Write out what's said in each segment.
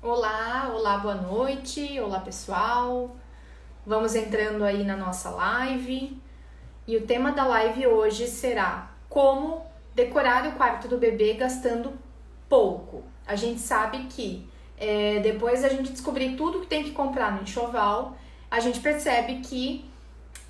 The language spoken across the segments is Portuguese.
Olá, olá, boa noite, olá pessoal. Vamos entrando aí na nossa live e o tema da live hoje será como decorar o quarto do bebê gastando pouco. A gente sabe que depois da gente descobrir tudo que tem que comprar no enxoval, a gente percebe que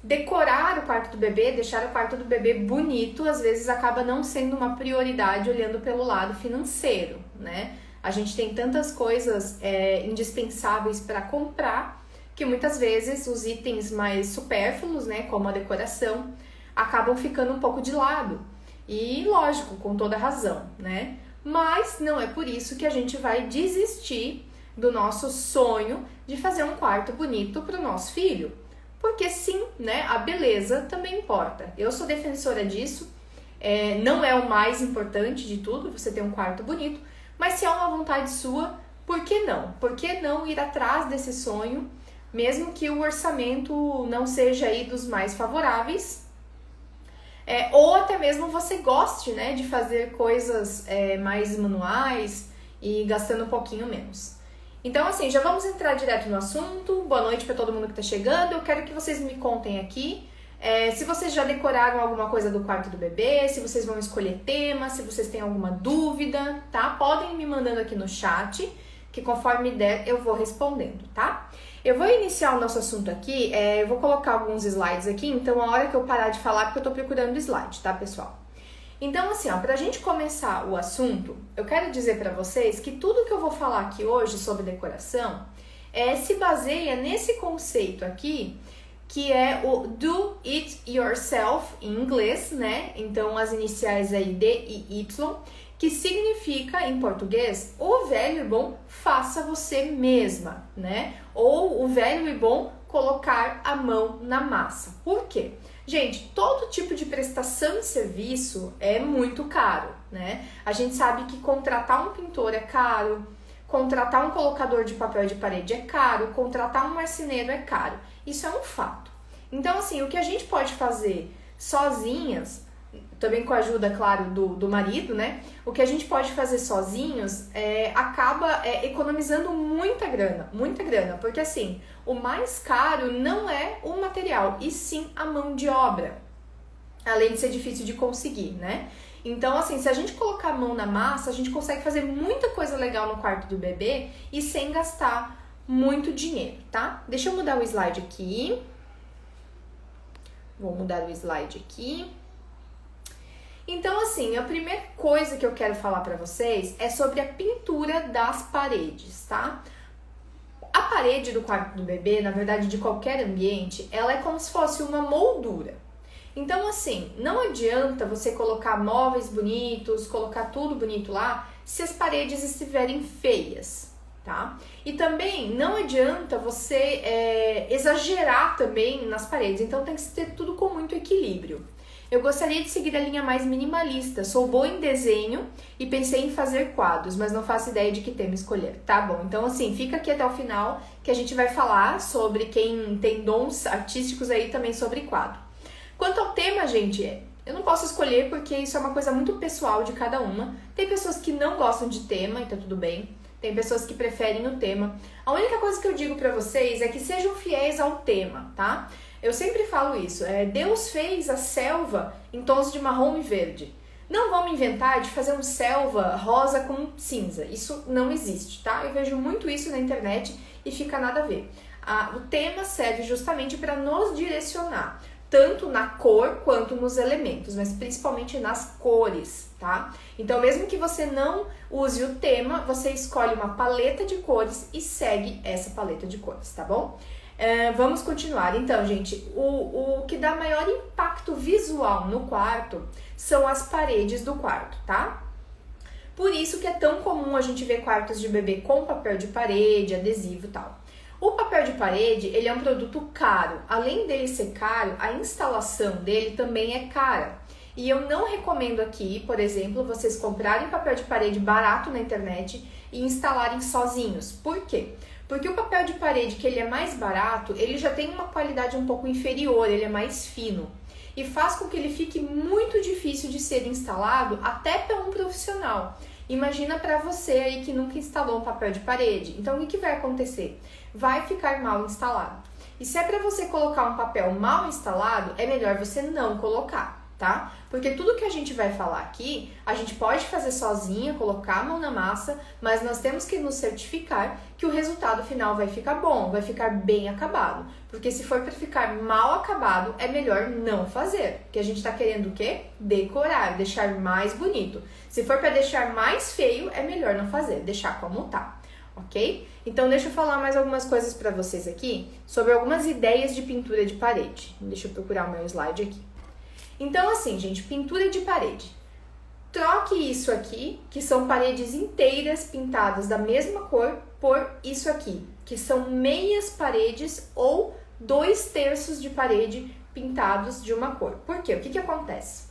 decorar o quarto do bebê, deixar o quarto do bebê bonito, às vezes acaba não sendo uma prioridade olhando pelo lado financeiro, né? A gente tem tantas coisas indispensáveis para comprar que muitas vezes os itens mais supérfluos, né, como a decoração, acabam ficando um pouco de lado. E lógico, com toda razão, né? Mas não é por isso que a gente vai desistir do nosso sonho de fazer um quarto bonito para o nosso filho. Porque sim, né, a beleza também importa. Eu sou defensora disso, não é o mais importante de tudo, você ter um quarto bonito, mas se é uma vontade sua, por que não? Por que não ir atrás desse sonho, mesmo que o orçamento não seja aí dos mais favoráveis, ou até mesmo você goste, né, de fazer coisas mais manuais e gastando um pouquinho menos. Então, assim, já vamos entrar direto no assunto. Boa noite para todo mundo que está chegando. Eu quero que vocês me contem aqui se vocês já decoraram alguma coisa do quarto do bebê, se vocês vão escolher tema, se vocês têm alguma dúvida, tá? Podem me mandando aqui no chat, que conforme der eu vou respondendo, tá? Eu vou iniciar o nosso assunto aqui, eu vou colocar alguns slides aqui, então a hora que eu parar de falar, porque eu tô procurando slide, tá, pessoal? Então, assim, ó, pra gente começar o assunto, eu quero dizer pra vocês que tudo que eu vou falar aqui hoje sobre decoração se baseia nesse conceito aqui, que é o do it yourself em inglês, né? Então, as iniciais aí D e Y, que significa, em português, o velho e bom faça você mesma, né? Ou o velho e bom colocar a mão na massa. Por quê? Gente, todo tipo de prestação de serviço é muito caro, né? A gente sabe que contratar um pintor é caro, contratar um colocador de papel de parede é caro, contratar um marceneiro é caro. Isso é um fato. Então, assim, o que a gente pode fazer sozinhas, também com a ajuda, claro, do marido, né? O que a gente pode fazer sozinhos acaba economizando muita grana, porque assim, o mais caro não é o material, e sim a mão de obra, além de ser difícil de conseguir, né? Então, assim, se a gente colocar a mão na massa, a gente consegue fazer muita coisa legal no quarto do bebê e sem gastar muito dinheiro, tá? Deixa eu mudar o slide aqui. Vou mudar o slide aqui. Então, assim, a primeira coisa que eu quero falar pra vocês é sobre a pintura das paredes, tá? A parede do quarto do bebê, na verdade, de qualquer ambiente, ela é como se fosse uma moldura. Então, assim, não adianta você colocar móveis bonitos, colocar tudo bonito lá, se as paredes estiverem feias, tá? E também não adianta você exagerar também nas paredes, então tem que ter tudo com muito equilíbrio. Eu gostaria de seguir a linha mais minimalista, sou boa em desenho e pensei em fazer quadros, mas não faço ideia de que tema escolher, tá bom? Então, assim, fica aqui até o final que a gente vai falar sobre quem tem dons artísticos aí também sobre quadro. Quanto ao tema, gente, eu não posso escolher porque isso é uma coisa muito pessoal de cada uma. Tem pessoas que não gostam de tema, então tudo bem. Tem pessoas que preferem o tema. A única coisa que eu digo pra vocês é que sejam fiéis ao tema, tá? Eu sempre falo isso, Deus fez a selva em tons de marrom e verde. Não vamos inventar de fazer um selva rosa com cinza, isso não existe, tá? Eu vejo muito isso na internet e fica nada a ver. O tema serve justamente para nos direcionar, tanto na cor quanto nos elementos, mas principalmente nas cores, tá? Então, mesmo que você não use o tema, você escolhe uma paleta de cores e segue essa paleta de cores, tá bom? Vamos continuar. Então, gente, o que dá maior impacto visual no quarto são as paredes do quarto, tá? Por isso que é tão comum a gente ver quartos de bebê com papel de parede, adesivo e tal. O papel de parede, ele é um produto caro. Além dele ser caro, a instalação dele também é cara. E eu não recomendo aqui, por exemplo, vocês comprarem papel de parede barato na internet e instalarem sozinhos. Por quê? Porque o papel de parede, que ele é mais barato, ele já tem uma qualidade um pouco inferior, ele é mais fino. E faz com que ele fique muito difícil de ser instalado até para um profissional. Imagina para você aí que nunca instalou um papel de parede. Então, o que vai acontecer? Vai ficar mal instalado. E se é para você colocar um papel mal instalado, é melhor você não colocar, tá? Porque tudo que a gente vai falar aqui, a gente pode fazer sozinha, colocar a mão na massa, mas nós temos que nos certificar que o resultado final vai ficar bom, vai ficar bem acabado. Porque se for para ficar mal acabado, é melhor não fazer. Porque a gente tá querendo o quê? Decorar, deixar mais bonito. Se for para deixar mais feio, é melhor não fazer, deixar como tá, ok? Então deixa eu falar mais algumas coisas para vocês aqui sobre algumas ideias de pintura de parede. Deixa eu procurar o meu slide aqui. Então assim, gente, pintura de parede. Troque isso aqui, que são paredes inteiras pintadas da mesma cor, por isso aqui, que são meias paredes ou 2/3 de parede pintados de uma cor. Por quê? O que acontece?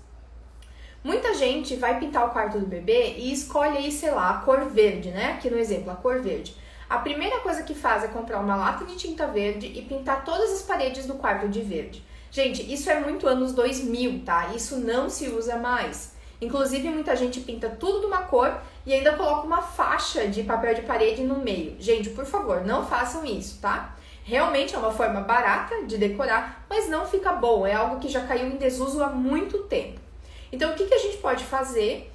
Muita gente vai pintar o quarto do bebê e escolhe aí, sei lá, a cor verde, né? Aqui no exemplo, a cor verde. A primeira coisa que faz é comprar uma lata de tinta verde e pintar todas as paredes do quarto de verde. Gente, isso é muito anos 2000, tá? Isso não se usa mais. Inclusive, muita gente pinta tudo de uma cor e ainda coloca uma faixa de papel de parede no meio. Gente, por favor, não façam isso, tá? Realmente é uma forma barata de decorar, mas não fica bom. É algo que já caiu em desuso há muito tempo. Então, o que a gente pode fazer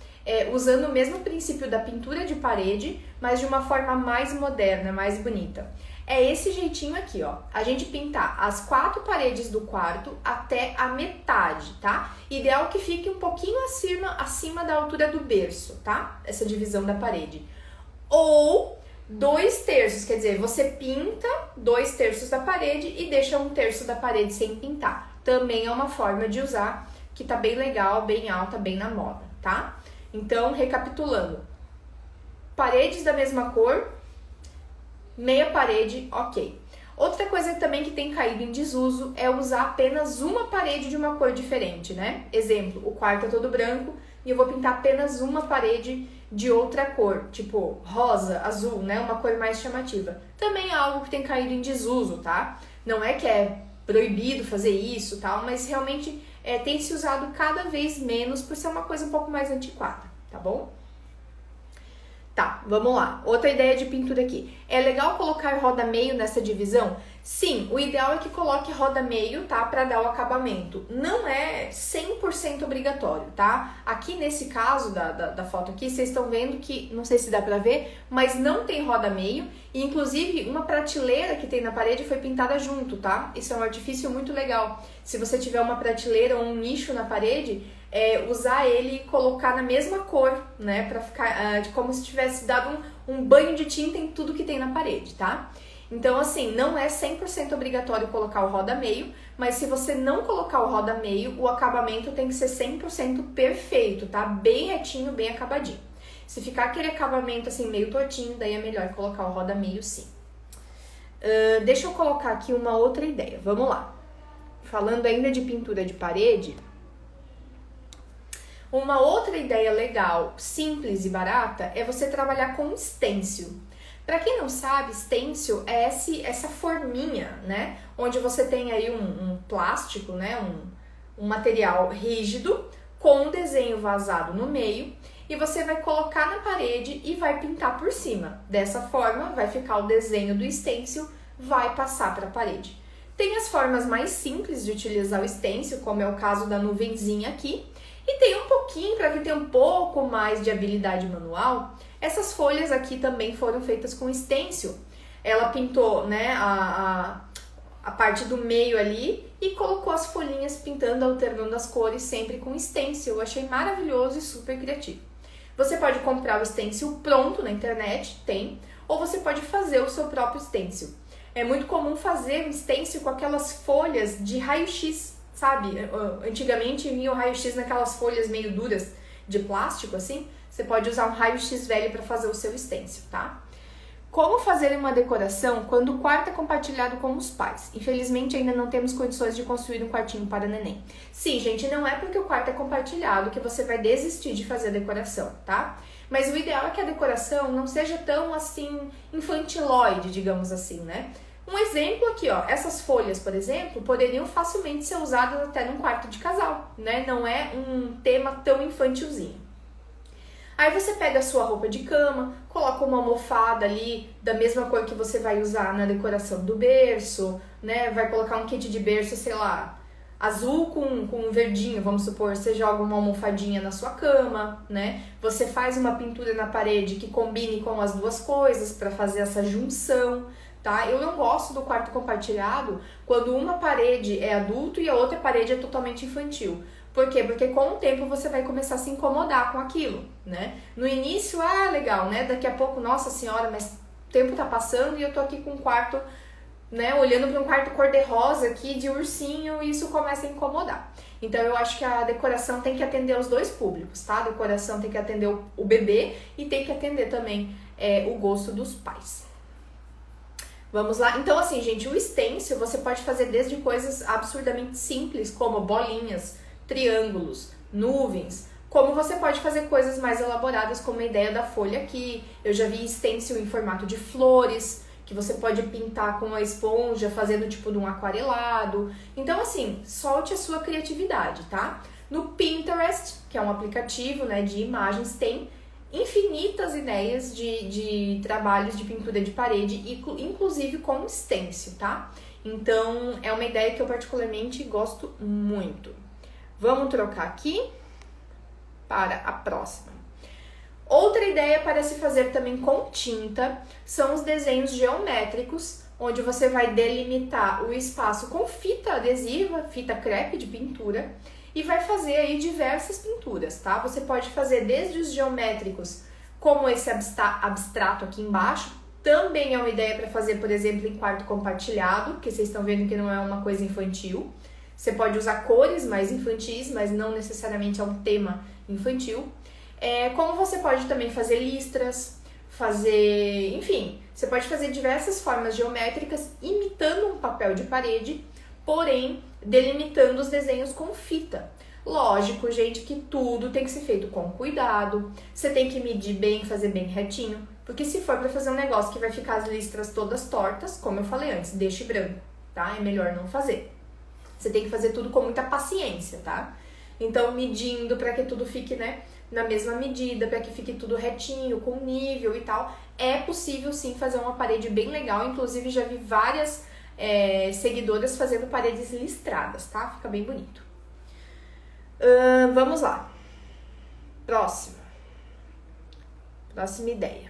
usando o mesmo princípio da pintura de parede, mas de uma forma mais moderna, mais bonita? É esse jeitinho aqui, ó. A gente pintar as 4 paredes do quarto até a metade, tá? Ideal que fique um pouquinho acima da altura do berço, tá? Essa divisão da parede. Ou 2/3, quer dizer, você pinta 2/3 da parede e deixa 1/3 da parede sem pintar. Também é uma forma de usar que tá bem legal, bem alta, bem na moda, tá? Então, recapitulando. Paredes da mesma cor, meia parede, ok. Outra coisa também que tem caído em desuso é usar apenas uma parede de uma cor diferente, né? Exemplo, o quarto é todo branco e eu vou pintar apenas uma parede de outra cor, tipo rosa, azul, né? Uma cor mais chamativa. Também é algo que tem caído em desuso, tá? Não é que é proibido fazer isso, tal, mas realmente tem se usado cada vez menos por ser uma coisa um pouco mais antiquada, tá bom? Tá, vamos lá. Outra ideia de pintura aqui. É legal colocar roda meio nessa divisão? Sim, o ideal é que coloque roda meio, tá? Pra dar o acabamento. Não é 100% obrigatório, tá? Aqui nesse caso da foto aqui, vocês estão vendo que, não sei se dá pra ver, mas não tem roda meio. E inclusive uma prateleira que tem na parede foi pintada junto, tá? Isso é um artifício muito legal. Se você tiver uma prateleira ou um nicho na parede, usar ele e colocar na mesma cor, né? Pra ficar como se tivesse dado um banho de tinta em tudo que tem na parede, tá? Então, assim, não é 100% obrigatório colocar o roda meio, mas se você não colocar o roda meio, o acabamento tem que ser 100% perfeito, tá? Bem retinho, bem acabadinho. Se ficar aquele acabamento assim meio tortinho, daí é melhor colocar o roda meio sim. Deixa eu colocar aqui uma outra ideia, vamos lá. Falando ainda de pintura de parede, uma outra ideia legal, simples e barata, é você trabalhar com stencil. Para quem não sabe, stencil é essa forminha, né? Onde você tem aí um plástico, né? Um material rígido com um desenho vazado no meio e você vai colocar na parede e vai pintar por cima. Dessa forma, vai ficar o desenho do stencil, vai passar para a parede. Tem as formas mais simples de utilizar o stencil, como é o caso da nuvenzinha aqui. E tem um pouquinho, para quem tem um pouco mais de habilidade manual, essas folhas aqui também foram feitas com stencil. Ela pintou, né, a parte do meio ali e colocou as folhinhas pintando, alternando as cores sempre com stencil. Eu achei maravilhoso e super criativo. Você pode comprar o stencil pronto na internet, tem, ou você pode fazer o seu próprio stencil. É muito comum fazer um stencil com aquelas folhas de raio-x, sabe? Antigamente vinha o raio-x naquelas folhas meio duras de plástico, assim. Você pode usar um raio-x velho para fazer o seu stencil, tá? Como fazer uma decoração quando o quarto é compartilhado com os pais? Infelizmente, ainda não temos condições de construir um quartinho para neném. Sim, gente, não é porque o quarto é compartilhado que você vai desistir de fazer a decoração, tá? Mas o ideal é que a decoração não seja tão, assim, infantiloide, digamos assim, né? Um exemplo aqui, ó, essas folhas, por exemplo, poderiam facilmente ser usadas até num quarto de casal, né? Não é um tema tão infantilzinho. Aí você pega a sua roupa de cama, coloca uma almofada ali da mesma cor que você vai usar na decoração do berço, né? Vai colocar um kit de berço, sei lá, azul com verdinho, vamos supor, você joga uma almofadinha na sua cama, né? Você faz uma pintura na parede que combine com as duas coisas para fazer essa junção, tá? Eu não gosto do quarto compartilhado quando uma parede é adulto e a outra parede é totalmente infantil. Por quê? Porque com o tempo você vai começar a se incomodar com aquilo, né? No início, legal, né? Daqui a pouco, nossa senhora, mas o tempo tá passando e eu tô aqui com um quarto, né? Olhando para um quarto cor-de-rosa aqui de ursinho e isso começa a incomodar. Então eu acho que a decoração tem que atender os dois públicos, tá? A decoração tem que atender o bebê e tem que atender também o gosto dos pais. Vamos lá? Então assim, gente, o stencil você pode fazer desde coisas absurdamente simples, como bolinhas, triângulos, nuvens, como você pode fazer coisas mais elaboradas, como a ideia da folha aqui. Eu já vi stencil em formato de flores, que você pode pintar com a esponja, fazendo tipo de um aquarelado. Então assim, solte a sua criatividade, tá? No Pinterest, que é um aplicativo, né, de imagens, tem infinitas ideias de trabalhos de pintura de parede, inclusive com stencil, tá? Então é uma ideia que eu particularmente gosto muito. Vamos trocar aqui para a próxima. Outra ideia para se fazer também com tinta são os desenhos geométricos, onde você vai delimitar o espaço com fita adesiva, fita crepe de pintura, e vai fazer aí diversas pinturas, tá? Você pode fazer desde os geométricos, como esse abstrato aqui embaixo, também é uma ideia para fazer, por exemplo, em quarto compartilhado, que vocês estão vendo que não é uma coisa infantil. Você pode usar cores mais infantis, mas não necessariamente é um tema infantil. Como você pode também fazer listras, enfim, você pode fazer diversas formas geométricas imitando um papel de parede, porém delimitando os desenhos com fita. Lógico, gente, que tudo tem que ser feito com cuidado, você tem que medir bem, fazer bem retinho, porque se for para fazer um negócio que vai ficar as listras todas tortas, como eu falei antes, deixe branco, tá? É melhor não fazer. Você tem que fazer tudo com muita paciência, tá? Então, medindo para que tudo fique, né, na mesma medida, para que fique tudo retinho, com nível e tal. É possível, sim, fazer uma parede bem legal. Inclusive, já vi várias seguidoras fazendo paredes listradas, tá? Fica bem bonito. Vamos lá. Próxima ideia.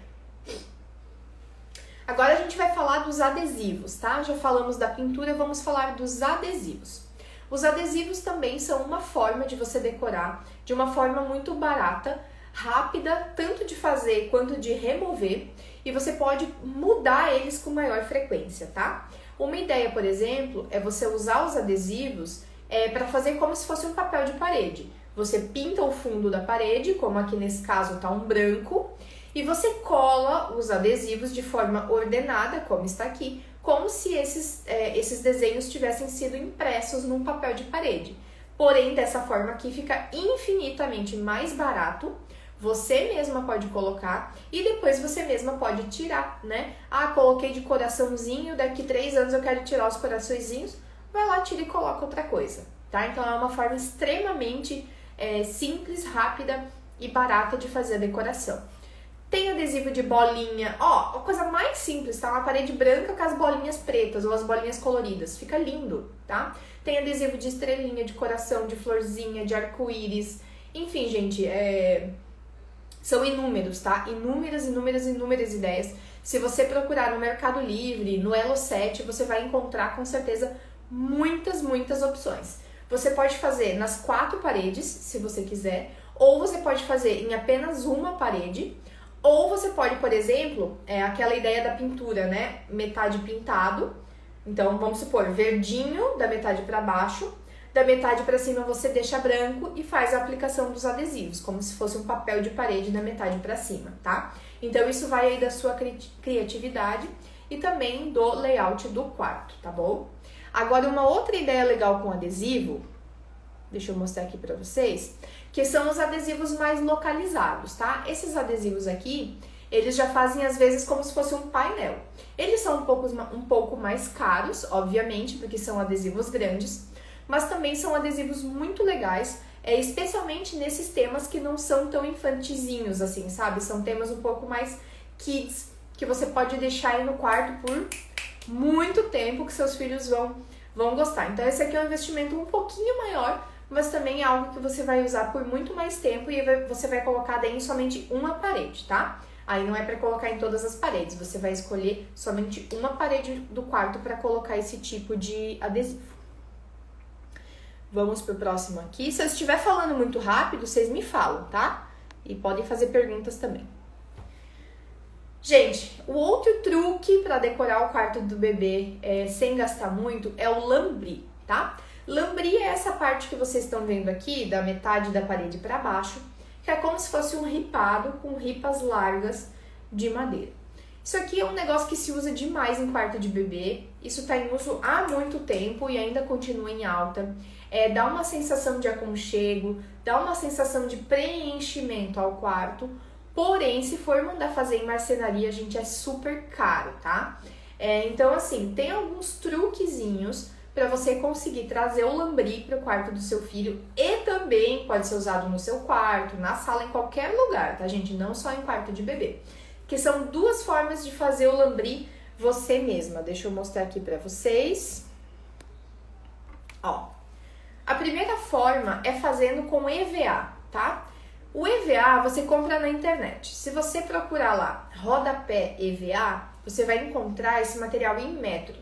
Agora a gente vai falar dos adesivos, tá? Já falamos da pintura, vamos falar dos adesivos. Os adesivos também são uma forma de você decorar de uma forma muito barata, rápida, tanto de fazer quanto de remover, e você pode mudar eles com maior frequência, tá? Uma ideia, por exemplo, é você usar os adesivos para fazer como se fosse um papel de parede. Você pinta o fundo da parede, como aqui nesse caso tá um branco, e você cola os adesivos de forma ordenada, como está aqui, como se esses desenhos tivessem sido impressos num papel de parede. Porém, dessa forma aqui fica infinitamente mais barato, você mesma pode colocar e depois você mesma pode tirar, né? Coloquei de coraçãozinho, daqui 3 anos eu quero tirar os coraçõezinhos, vai lá, tira e coloca outra coisa, tá? Então é uma forma extremamente simples, rápida e barata de fazer a decoração. Tem adesivo de bolinha, a coisa mais simples, tá? Uma parede branca com as bolinhas pretas ou as bolinhas coloridas, fica lindo, tá? Tem adesivo de estrelinha, de coração, de florzinha, de arco-íris, enfim, gente, são inúmeros, tá? Inúmeras ideias. Se você procurar no Mercado Livre, no Elo7, você vai encontrar com certeza muitas opções. Você pode fazer nas 4 paredes, se você quiser, ou você pode fazer em apenas uma parede, ou você pode, por exemplo, aquela ideia da pintura, né? Metade pintado. Então, vamos supor, verdinho da metade para baixo, da metade para cima você deixa branco e faz a aplicação dos adesivos, como se fosse um papel de parede da metade para cima, tá? Então, isso vai aí da sua criatividade e também do layout do quarto, tá bom? Agora, uma outra ideia legal com adesivo, deixa eu mostrar aqui para vocês, que são os adesivos mais localizados, tá? Esses adesivos aqui, eles já fazem às vezes como se fosse um painel. Eles são um pouco mais caros, obviamente, porque são adesivos grandes, mas também são adesivos muito legais, especialmente nesses temas que não são tão infantizinhos assim, sabe? São temas um pouco mais kids, que você pode deixar aí no quarto por muito tempo, que seus filhos vão gostar. Então esse aqui é um investimento um pouquinho maior, mas também é algo que você vai usar por muito mais tempo e você vai colocar daí em somente uma parede, tá? Aí não é para colocar em todas as paredes, você vai escolher somente uma parede do quarto para colocar esse tipo de adesivo. Vamos pro próximo aqui. Se eu estiver falando muito rápido, vocês me falam, tá? E podem fazer perguntas também. Gente, o outro truque para decorar o quarto do bebê sem gastar muito é o lambri, tá? Lambri é essa parte que vocês estão vendo aqui, da metade da parede para baixo, que é como se fosse um ripado com ripas largas de madeira. Isso aqui é um negócio que se usa demais em quarto de bebê, isso está em uso há muito tempo e ainda continua em alta. Dá uma sensação de aconchego, dá uma sensação de preenchimento ao quarto, porém, se for mandar fazer em marcenaria, gente, é super caro, tá? Então, assim, tem alguns truquezinhos para você conseguir trazer o lambri para o quarto do seu filho e também pode ser usado no seu quarto, na sala, em qualquer lugar, tá, gente? Não só em quarto de bebê. Que são duas formas de fazer o lambri você mesma. Deixa eu mostrar aqui para vocês. Ó, a primeira forma é fazendo com EVA, tá? O EVA você compra na internet. Se você procurar lá rodapé EVA, você vai encontrar esse material em metro.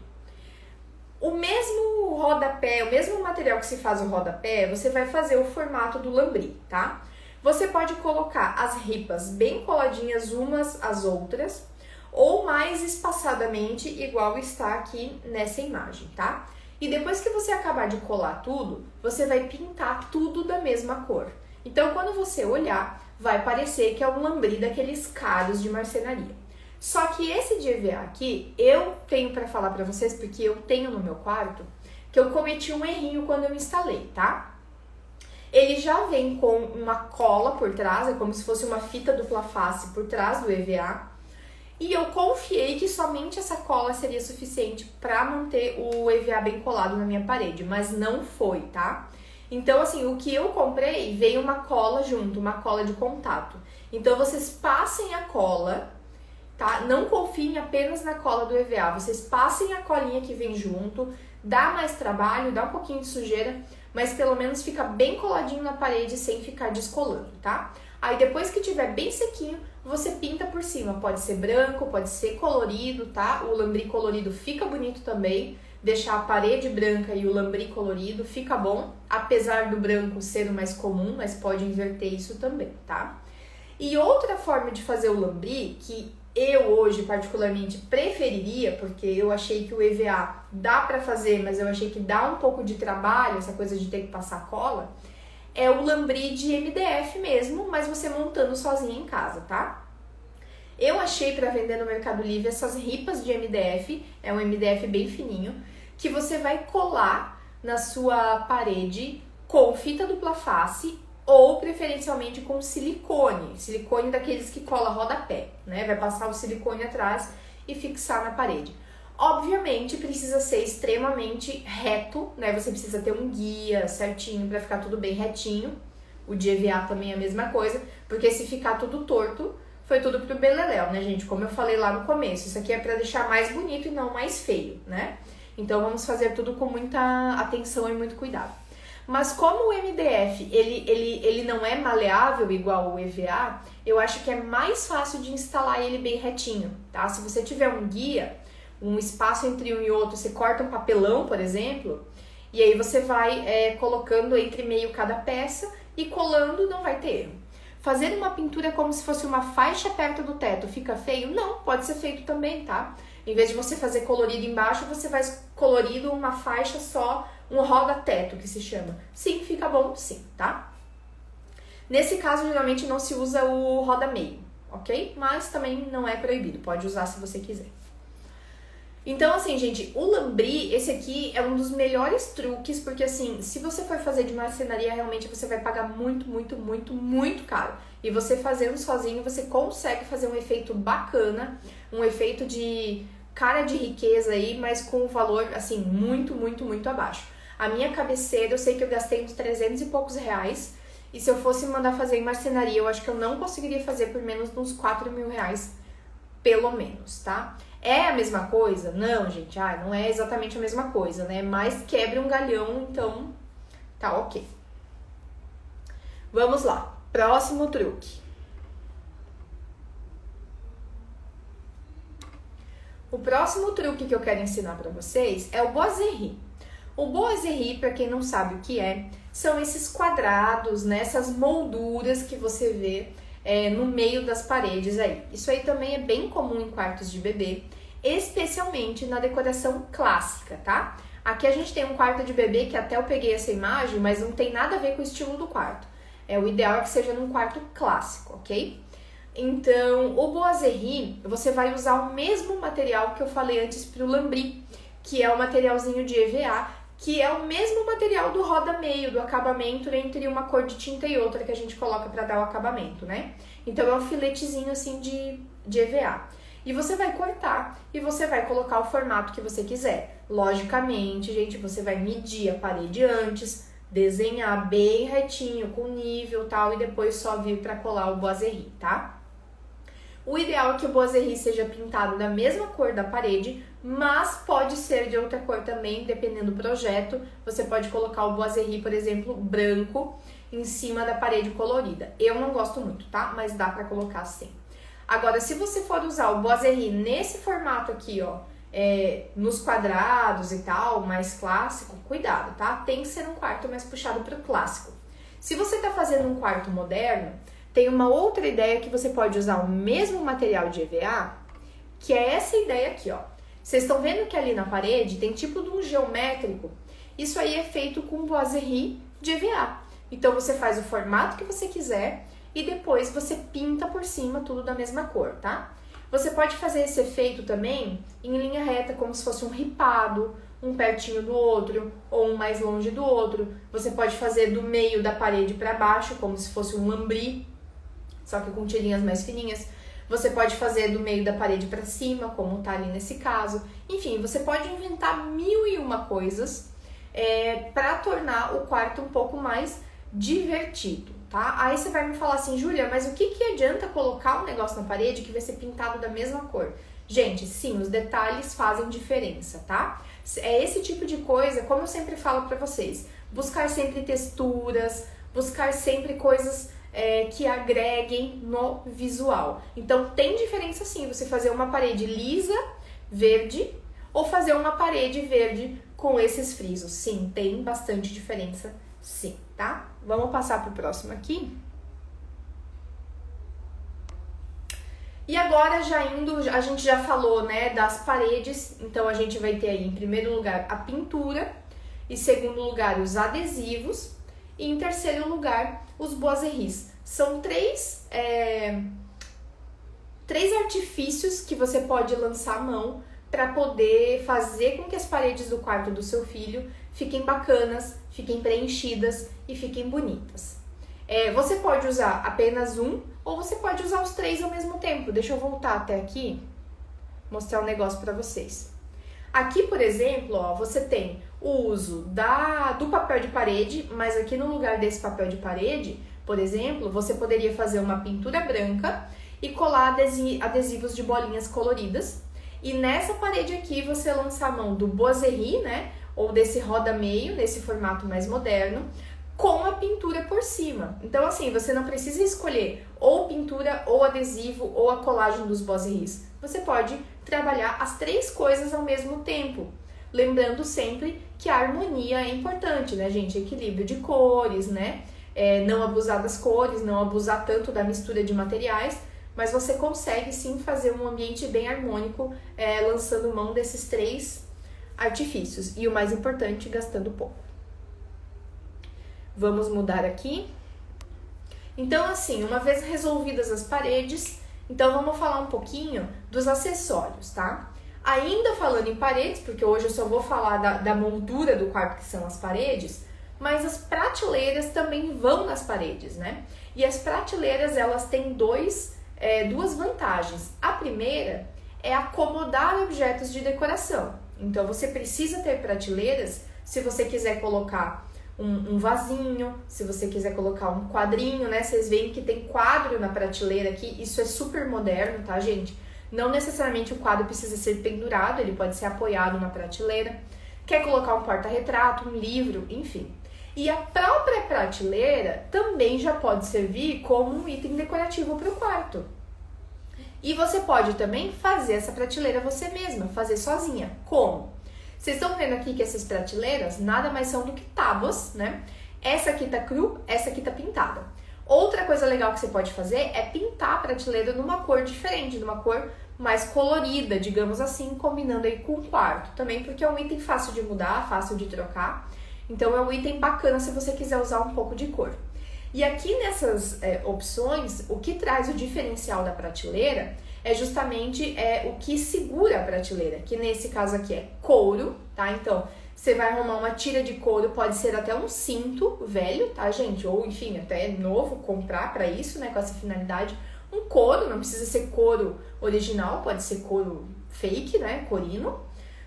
O mesmo rodapé, o mesmo material que se faz o rodapé, você vai fazer o formato do lambri, tá? Você pode colocar as ripas bem coladinhas umas às outras ou mais espaçadamente, igual está aqui nessa imagem, tá? E depois que você acabar de colar tudo, você vai pintar tudo da mesma cor. Então, quando você olhar, vai parecer que é um lambri daqueles caros de marcenaria. Só que esse de EVA aqui, eu tenho para falar para vocês, porque eu tenho no meu quarto, que eu cometi um errinho quando eu instalei, tá? Ele já vem com uma cola por trás, é como se fosse uma fita dupla face por trás do EVA. E eu confiei que somente essa cola seria suficiente para manter o EVA bem colado na minha parede, mas não foi, tá? Então, assim, o que eu comprei veio uma cola junto, uma cola de contato. Então, vocês passem a cola, tá? Não confiem apenas na cola do EVA, vocês passem a colinha que vem junto, dá mais trabalho, dá um pouquinho de sujeira, mas pelo menos fica bem coladinho na parede sem ficar descolando, tá? Aí depois que tiver bem sequinho, você pinta por cima, pode ser branco, pode ser colorido, tá? O lambri colorido fica bonito também, deixar a parede branca e o lambri colorido fica bom, apesar do branco ser o mais comum, mas pode inverter isso também, tá? E outra forma de fazer o lambri, que eu hoje particularmente preferiria, porque eu achei que o EVA dá pra fazer, mas eu achei que dá um pouco de trabalho, essa coisa de ter que passar cola, é o lambri de MDF mesmo, mas você montando sozinha em casa, tá? Eu achei para vender no Mercado Livre essas ripas de MDF, é um MDF bem fininho, que você vai colar na sua parede com fita dupla face ou preferencialmente com silicone daqueles que cola rodapé, né? Vai passar o silicone atrás e fixar na parede. Obviamente precisa ser extremamente reto, né? Você precisa ter um guia certinho para ficar tudo bem retinho. O de EVA também é a mesma coisa, porque se ficar tudo torto, foi tudo pro beleléu, né, gente? Como eu falei lá no começo, isso aqui é para deixar mais bonito e não mais feio, né? Então vamos fazer tudo com muita atenção e muito cuidado. Mas como o MDF, ele não é maleável igual o EVA, eu acho que é mais fácil de instalar ele bem retinho, tá? Se você tiver um guia, um espaço entre um e outro, você corta um papelão, por exemplo, e aí você vai colocando entre meio cada peça e colando, não vai ter erro. Fazer uma pintura como se fosse uma faixa perto do teto fica feio? Não, pode ser feito também, tá? Em vez de você fazer colorido embaixo, você faz colorido uma faixa só, um roda-teto que se chama. Sim, fica bom, sim, tá? Nesse caso, geralmente não se usa o roda-meio, ok? Mas também não é proibido, pode usar se você quiser. Então, assim, gente, o lambri, esse aqui é um dos melhores truques, porque, assim, se você for fazer de marcenaria, realmente você vai pagar muito, muito, muito, muito caro. E você fazendo sozinho, você consegue fazer um efeito bacana, um efeito de cara de riqueza aí, mas com um valor, assim, muito, muito, muito abaixo. A minha cabeceira, eu sei que eu gastei uns 300 e poucos reais. E se eu fosse mandar fazer em marcenaria, eu acho que eu não conseguiria fazer por menos de uns 4 mil reais, pelo menos, tá? É a mesma coisa? Não, gente, não é exatamente a mesma coisa, né? Mas quebra um galhão, então tá ok. Vamos lá, próximo truque. O próximo truque que eu quero ensinar para vocês é o boiserie. O boiserie, para quem não sabe o que é, são esses quadrados, né, essas molduras que você vê no meio das paredes aí. Isso aí também é bem comum em quartos de bebê, especialmente na decoração clássica, tá? Aqui a gente tem um quarto de bebê que até eu peguei essa imagem, mas não tem nada a ver com o estilo do quarto. O ideal é que seja num quarto clássico, ok? Então, o boiserie, você vai usar o mesmo material que eu falei antes para o lambris, que é o materialzinho de EVA, que é o mesmo material do roda-meio, do acabamento entre uma cor de tinta e outra que a gente coloca para dar o acabamento, né? Então, é um filetezinho assim de EVA. E você vai cortar e você vai colocar o formato que você quiser. Logicamente, gente, você vai medir a parede antes, desenhar bem retinho, com nível e tal, e depois só vir para colar o boiserie, tá? O ideal é que o boiserie seja pintado da mesma cor da parede, mas pode ser de outra cor também, dependendo do projeto. Você pode colocar o boiserie, por exemplo, branco, em cima da parede colorida. Eu não gosto muito, tá? Mas dá pra colocar sim. Agora, se você for usar o boiserie nesse formato aqui, ó, nos quadrados e tal, mais clássico, cuidado, tá? Tem que ser um quarto mais puxado pro clássico. Se você tá fazendo um quarto moderno, tem uma outra ideia que você pode usar o mesmo material de EVA, que é essa ideia aqui, ó. Vocês estão vendo que ali na parede tem tipo de um geométrico? Isso aí é feito com boiserie de EVA. Então você faz o formato que você quiser e depois você pinta por cima tudo da mesma cor, tá? Você pode fazer esse efeito também em linha reta, como se fosse um ripado, um pertinho do outro ou um mais longe do outro. Você pode fazer do meio da parede para baixo, como se fosse um lambris, só que com tirinhas mais fininhas. Você pode fazer do meio da parede para cima, como tá ali nesse caso. Enfim, você pode inventar 1001 coisas para tornar o quarto um pouco mais divertido, tá? Aí você vai me falar assim, Júlia, mas o que adianta colocar um negócio na parede que vai ser pintado da mesma cor? Gente, sim, os detalhes fazem diferença, tá? É esse tipo de coisa, como eu sempre falo para vocês, buscar sempre texturas, buscar sempre coisas que agreguem no visual. Então tem diferença sim, você fazer uma parede lisa, verde, ou fazer uma parede verde com esses frisos. Sim, tem bastante diferença sim, tá? Vamos passar pro próximo aqui. E agora a gente já falou, né, das paredes, então a gente vai ter aí em primeiro lugar a pintura, em segundo lugar os adesivos e em terceiro lugar os boiseries. São três artifícios que você pode lançar a mão para poder fazer com que as paredes do quarto do seu filho fiquem bacanas, fiquem preenchidas e fiquem bonitas. Você pode usar apenas um ou você pode usar os três ao mesmo tempo. Deixa eu voltar até aqui, mostrar um negócio para vocês. Aqui, por exemplo, ó, você tem o uso do papel de parede, mas aqui no lugar desse papel de parede, por exemplo, você poderia fazer uma pintura branca e colar adesivos de bolinhas coloridas. E nessa parede aqui você lança a mão do boiserie, né? Ou desse roda-meio, nesse formato mais moderno, com a pintura por cima. Então, assim, você não precisa escolher ou pintura, ou adesivo, ou a colagem dos boiseries. Você pode trabalhar as três coisas ao mesmo tempo. Lembrando sempre que a harmonia é importante, né, gente? Equilíbrio de cores, né? Não abusar das cores, não abusar tanto da mistura de materiais, mas você consegue sim fazer um ambiente bem harmônico, lançando mão desses três artifícios. E o mais importante, gastando pouco. Vamos mudar aqui. Então, assim, uma vez resolvidas as paredes, então vamos falar um pouquinho dos acessórios, tá? Ainda falando em paredes, porque hoje eu só vou falar da moldura do quarto, que são as paredes, mas as prateleiras também vão nas paredes, né? E as prateleiras, elas têm duas vantagens. A primeira é acomodar objetos de decoração. Então, você precisa ter prateleiras se você quiser colocar um vasinho, se você quiser colocar um quadrinho, né? Vocês veem que tem quadro na prateleira aqui, isso é super moderno, tá, gente? Não necessariamente o quadro precisa ser pendurado, ele pode ser apoiado na prateleira. Quer colocar um porta-retrato, um livro, enfim. E a própria prateleira também já pode servir como um item decorativo para o quarto. E você pode também fazer essa prateleira você mesma, fazer sozinha. Como? Vocês estão vendo aqui que essas prateleiras nada mais são do que tábuas, né? Essa aqui tá cru, essa aqui tá pintada. Outra coisa legal que você pode fazer é pintar a prateleira numa cor diferente, numa cor mais colorida, digamos assim, combinando aí com o quarto. Também porque é um item fácil de mudar, fácil de trocar. Então é um item bacana se você quiser usar um pouco de cor. E aqui nessas opções, o que traz o diferencial da prateleira é justamente o que segura a prateleira, que nesse caso aqui é couro, tá? Então, você vai arrumar uma tira de couro, pode ser até um cinto velho, tá, gente? Ou, enfim, até novo, comprar para isso, né, com essa finalidade. Um couro, não precisa ser couro original, pode ser couro fake, né, corino.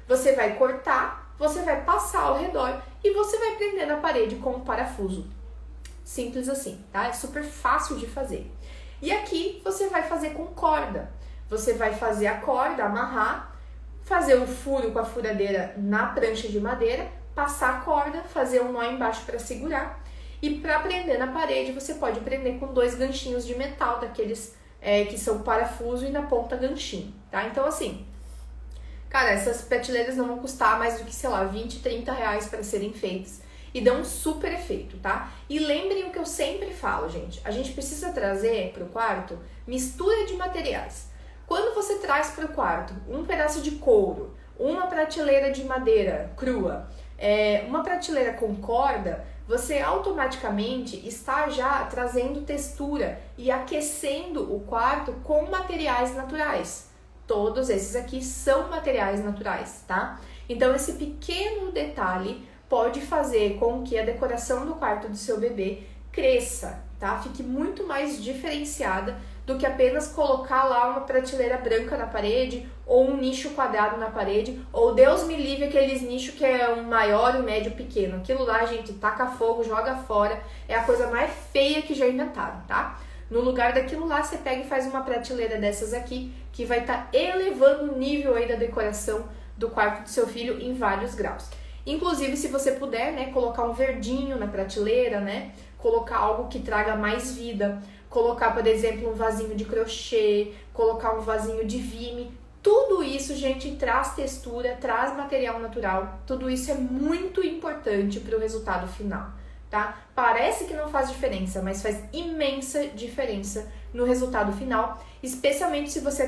Você vai cortar, você vai passar ao redor e você vai prender na parede com um parafuso. Simples assim, tá? É super fácil de fazer. E aqui você vai fazer com corda. Você vai fazer a corda, amarrar, fazer o furo com a furadeira na prancha de madeira, passar a corda, fazer um nó embaixo para segurar. E para prender na parede, você pode prender com 2 ganchinhos de metal, daqueles que são parafuso e na ponta ganchinho, tá? Então, assim, cara, essas prateleiras não vão custar mais do que, sei lá, 20, 30 reais para serem feitas. E dão um super efeito, tá? E lembrem o que eu sempre falo, gente. A gente precisa trazer para o quarto mistura de materiais. Quando você traz para o quarto um pedaço de couro, uma prateleira de madeira crua, uma prateleira com corda, você automaticamente está já trazendo textura e aquecendo o quarto com materiais naturais. Todos esses aqui são materiais naturais, tá? Então, esse pequeno detalhe pode fazer com que a decoração do quarto do seu bebê cresça, tá? Fique muito mais diferenciada do que apenas colocar lá uma prateleira branca na parede ou um nicho quadrado na parede, ou Deus me livre aqueles nichos que é um maior, um médio, pequeno. Aquilo lá, gente, taca fogo, joga fora, é a coisa mais feia que já inventaram, tá? No lugar daquilo lá, você pega e faz uma prateleira dessas aqui, que vai estar elevando o nível aí da decoração do quarto do seu filho em vários graus. Inclusive, se você puder, né, colocar um verdinho na prateleira, né, colocar algo que traga mais vida, colocar, por exemplo, um vasinho de crochê, colocar um vasinho de vime, tudo isso, gente, traz textura, traz material natural, tudo isso é muito importante para o resultado final, tá? Parece que não faz diferença, mas faz imensa diferença no resultado final, especialmente se você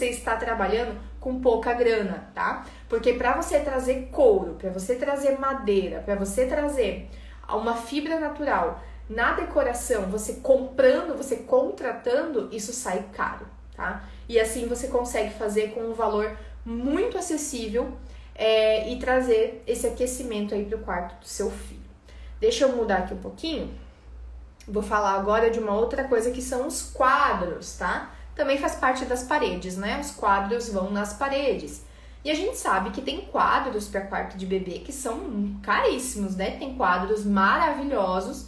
está trabalhando com pouca grana, tá? Porque para você trazer couro, para você trazer madeira, para você trazer uma fibra natural na decoração, você comprando, você contratando, isso sai caro, tá? E assim você consegue fazer com um valor muito acessível e trazer esse aquecimento aí pro quarto do seu filho. Deixa eu mudar aqui um pouquinho. Vou falar agora de uma outra coisa que são os quadros, tá? Também faz parte das paredes, né? Os quadros vão nas paredes. E a gente sabe que tem quadros para quarto de bebê que são caríssimos, né? Tem quadros maravilhosos,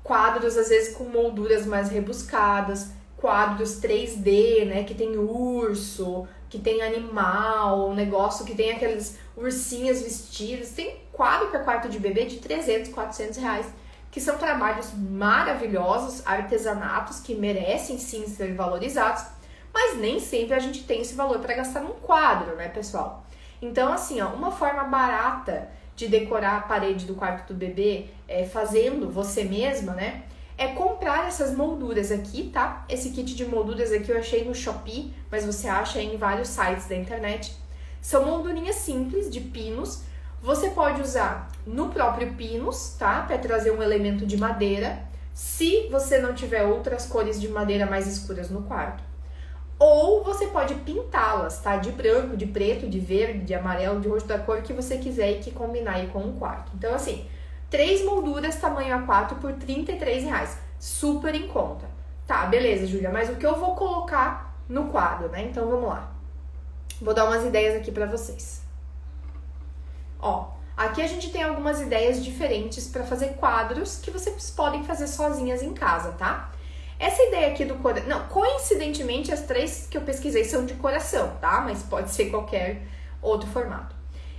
quadros às vezes com molduras mais rebuscadas, quadros 3D, né? Que tem urso, que tem animal, um negócio que tem aqueles ursinhos vestidos. Tem quadro para quarto de bebê de 300, 400 reais. Que são trabalhos maravilhosos, artesanatos que merecem sim ser valorizados, mas nem sempre a gente tem esse valor para gastar num quadro, né, pessoal? Então, assim, ó, uma forma barata de decorar a parede do quarto do bebê, fazendo você mesma, né, é comprar essas molduras aqui, tá? Esse kit de molduras aqui eu achei no Shopee, mas você acha em vários sites da internet. São moldurinhas simples de pinos. Você pode usar no próprio pinos, tá? Para trazer um elemento de madeira, se você não tiver outras cores de madeira mais escuras no quarto. Ou você pode pintá-las, tá? De branco, de preto, de verde, de amarelo, de roxo, da cor que você quiser e que combinar aí com o quarto. Então, assim, 3 molduras tamanho A4 por R$33. Super em conta. Tá, beleza, Júlia, mas o que eu vou colocar no quadro, né? Então, vamos lá. Vou dar umas ideias aqui para vocês. Ó, aqui a gente tem algumas ideias diferentes para fazer quadros que vocês podem fazer sozinhas em casa, tá? Essa ideia aqui do coração... Não, coincidentemente, as 3 que eu pesquisei são de coração, tá? Mas pode ser qualquer outro formato.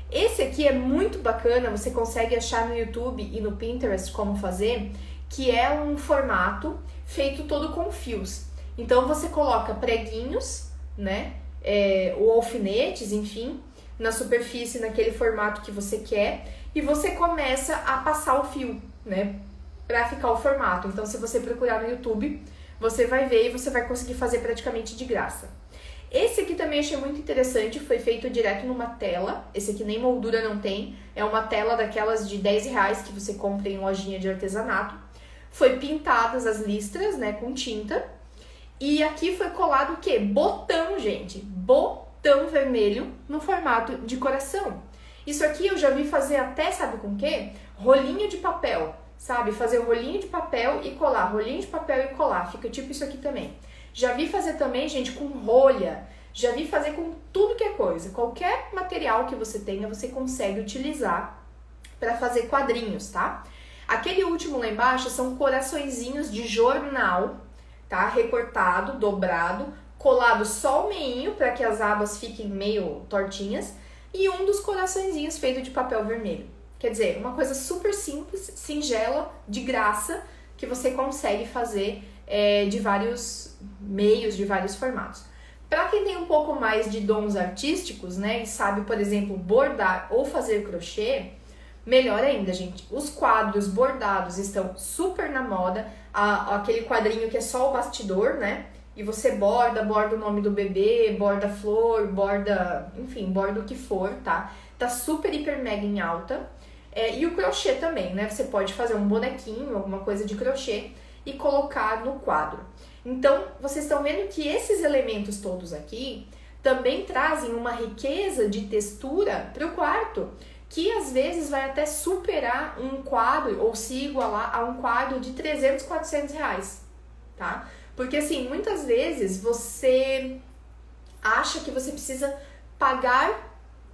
Esse aqui é muito bacana, você consegue achar no YouTube e no Pinterest como fazer, que é um formato feito todo com fios. Então, você coloca preguinhos, né? Ou alfinetes, enfim, na superfície, naquele formato que você quer, e você começa a passar o fio, né? Pra ficar o formato. Então, se você procurar no YouTube, você vai ver e você vai conseguir fazer praticamente de graça. Esse aqui também achei muito interessante, foi feito direto numa tela. Esse aqui nem moldura não tem, é uma tela daquelas de R$10 que você compra em lojinha de artesanato. Foi pintadas as listras, né, com tinta. E aqui foi colado o quê? Botão, gente. Botão vermelho no formato de coração. Isso aqui eu já vi fazer até, sabe com o quê? Rolinho de papel. Sabe, fazer o rolinho de papel e colar, rolinho de papel e colar, fica tipo isso aqui também. Já vi fazer também, gente, com rolha, já vi fazer com tudo que é coisa. Qualquer material que você tenha, você consegue utilizar para fazer quadrinhos, tá? Aquele último lá embaixo são coraçõezinhos de jornal, tá? Recortado, dobrado, colado só o meinho para que as abas fiquem meio tortinhas e um dos coraçõezinhos feito de papel vermelho. Quer dizer, uma coisa super simples, singela, de graça, que você consegue fazer de vários meios, de vários formatos. Para quem tem um pouco mais de dons artísticos, né, e sabe, por exemplo, bordar ou fazer crochê, melhor ainda, gente. Os quadros bordados estão super na moda, aquele quadrinho que é só o bastidor, né, e você borda o nome do bebê, borda flor, borda, enfim, borda o que for, tá? Tá super, hiper, mega em alta. E o crochê também, né? Você pode fazer um bonequinho, alguma coisa de crochê e colocar no quadro. Então, vocês estão vendo que esses elementos todos aqui também trazem uma riqueza de textura para o quarto, que às vezes vai até superar um quadro ou se igualar a um quadro de 300, 400 reais, tá? Porque assim, muitas vezes você acha que você precisa pagar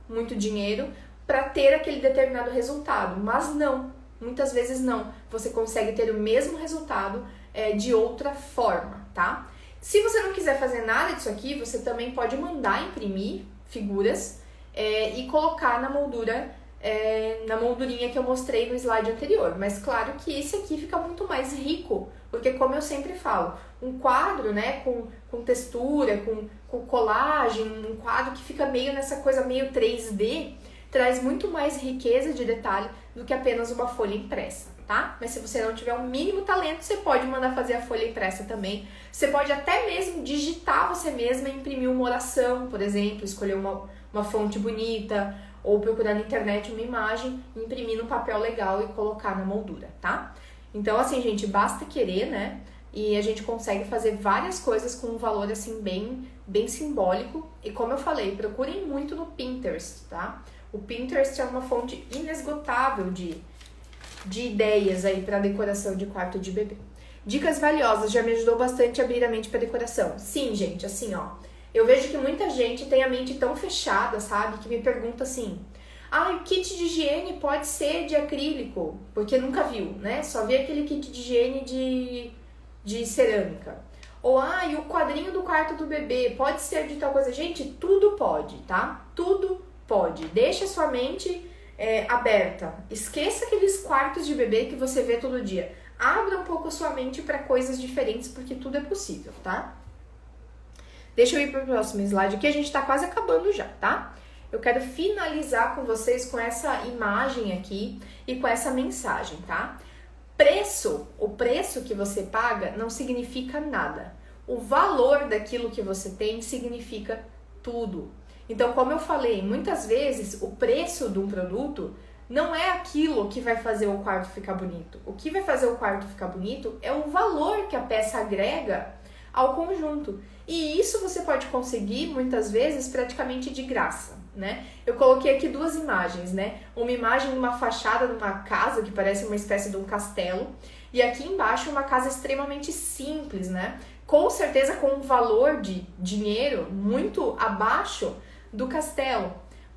muito dinheiro para ter aquele determinado resultado, mas não, muitas vezes não. Você consegue ter o mesmo resultado de outra forma, tá? Se você não quiser fazer nada disso aqui, você também pode mandar imprimir figuras e colocar na moldura, na moldurinha que eu mostrei no slide anterior. Mas claro que esse aqui fica muito mais rico, porque como eu sempre falo, um quadro, né, com textura, com colagem, um quadro que fica meio nessa coisa meio 3D, traz muito mais riqueza de detalhe do que apenas uma folha impressa, tá? Mas se você não tiver o mínimo talento, você pode mandar fazer a folha impressa também. Você pode até mesmo digitar você mesma e imprimir uma oração, por exemplo, escolher uma fonte bonita, ou procurar na internet uma imagem, imprimir num papel legal e colocar na moldura, tá? Então, assim, gente, basta querer, né? E a gente consegue fazer várias coisas com um valor, assim, bem simbólico. E como eu falei, procurem muito no Pinterest, tá? O Pinterest é uma fonte inesgotável de ideias aí para decoração de quarto de bebê. Dicas valiosas, já me ajudou bastante a abrir a mente para decoração. Sim, gente, assim, ó. Eu vejo que muita gente tem a mente tão fechada, sabe? Que me pergunta assim, o kit de higiene pode ser de acrílico, porque nunca viu, né? Só vê aquele kit de higiene de cerâmica. Ou, o quadrinho do quarto do bebê pode ser de tal coisa. Gente, tudo pode, tá? Tudo pode. Deixa a sua mente aberta. Esqueça aqueles quartos de bebê que você vê todo dia. Abra um pouco a sua mente para coisas diferentes, porque tudo é possível, tá? Deixa eu ir para o próximo slide aqui, a gente tá quase acabando já, tá? Eu quero finalizar com vocês com essa imagem aqui e com essa mensagem, tá? O preço que você paga não significa nada. O valor daquilo que você tem significa tudo. Então, como eu falei, muitas vezes o preço de um produto não é aquilo que vai fazer o quarto ficar bonito. O que vai fazer o quarto ficar bonito é o valor que a peça agrega ao conjunto. E isso você pode conseguir, muitas vezes, praticamente de graça, né? Eu coloquei aqui duas imagens, né? Uma imagem de uma fachada de uma casa, que parece uma espécie de um castelo, e aqui embaixo uma casa extremamente simples, né? Com certeza com um valor de dinheiro muito abaixo do castelo.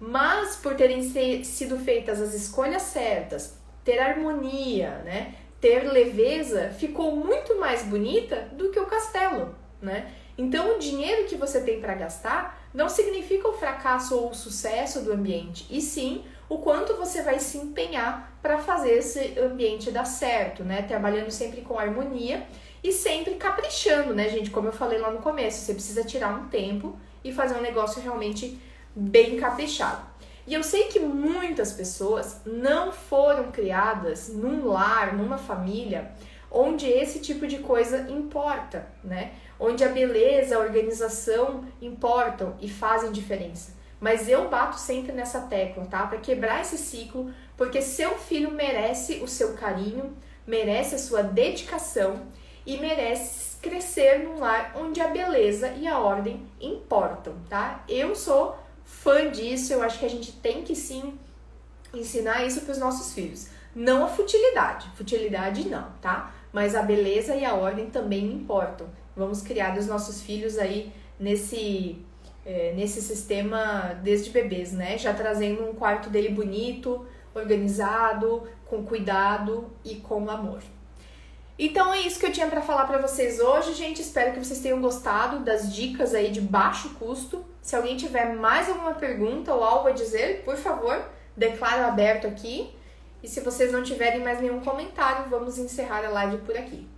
mas por terem sido feitas as escolhas certas, ter harmonia, né, ter leveza, ficou muito mais bonita do que o castelo, né? Então o dinheiro que você tem para gastar não significa o fracasso ou o sucesso do ambiente, e sim o quanto você vai se empenhar para fazer esse ambiente dar certo, né? Trabalhando sempre com harmonia e sempre caprichando, né, gente? Como eu falei lá no começo, você precisa tirar um tempo e fazer um negócio realmente bem caprichado. E eu sei que muitas pessoas não foram criadas num lar, numa família, onde esse tipo de coisa importa, né? Onde a beleza, a organização importam e fazem diferença. Mas eu bato sempre nessa tecla, tá? Para quebrar esse ciclo, porque seu filho merece o seu carinho, merece a sua dedicação e merece crescer num lar onde a beleza e a ordem importam, tá? Eu sou fã disso, eu acho que a gente tem que sim ensinar isso para os nossos filhos. Não a futilidade não, tá? Mas a beleza e a ordem também importam. Vamos criar os nossos filhos aí nesse sistema desde bebês, né? Já trazendo um quarto dele bonito, organizado, com cuidado e com amor. Então é isso que eu tinha para falar para vocês hoje, gente. Espero que vocês tenham gostado das dicas aí de baixo custo. Se alguém tiver mais alguma pergunta ou algo a dizer, por favor, declaro aberto aqui. E se vocês não tiverem mais nenhum comentário, vamos encerrar a live por aqui.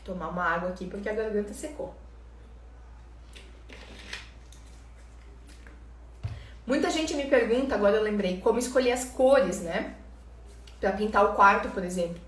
Tomar uma água aqui porque a garganta secou. Muita gente me pergunta, agora eu lembrei, como escolher as cores, né? Para pintar o quarto, por exemplo.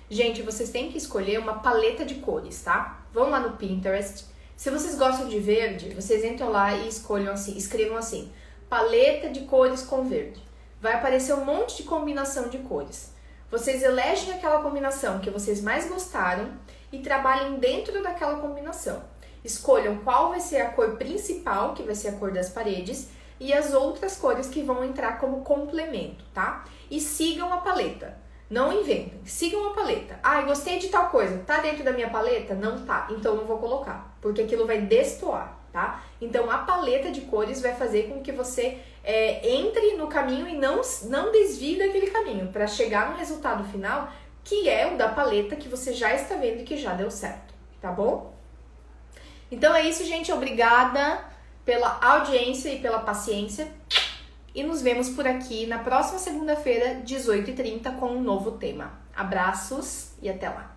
Gente, vocês têm que escolher uma paleta de cores, tá? Vão lá no Pinterest. Se vocês gostam de verde, vocês entram lá e escrevam assim, paleta de cores com verde. Vai aparecer um monte de combinação de cores. Vocês elegem aquela combinação que vocês mais gostaram e trabalhem dentro daquela combinação. Escolham qual vai ser a cor principal, que vai ser a cor das paredes, e as outras cores que vão entrar como complemento, tá? E sigam a paleta. Não inventem, sigam a paleta. Ah, eu gostei de tal coisa, tá dentro da minha paleta? Não tá, então não vou colocar, porque aquilo vai destoar, tá? Então a paleta de cores vai fazer com que você entre no caminho e não desvie daquele caminho, para chegar no resultado final, que é o da paleta que você já está vendo e que já deu certo, tá bom? Então é isso, gente, obrigada pela audiência e pela paciência. E nos vemos por aqui na próxima segunda-feira, 18h30, com um novo tema. Abraços e até lá!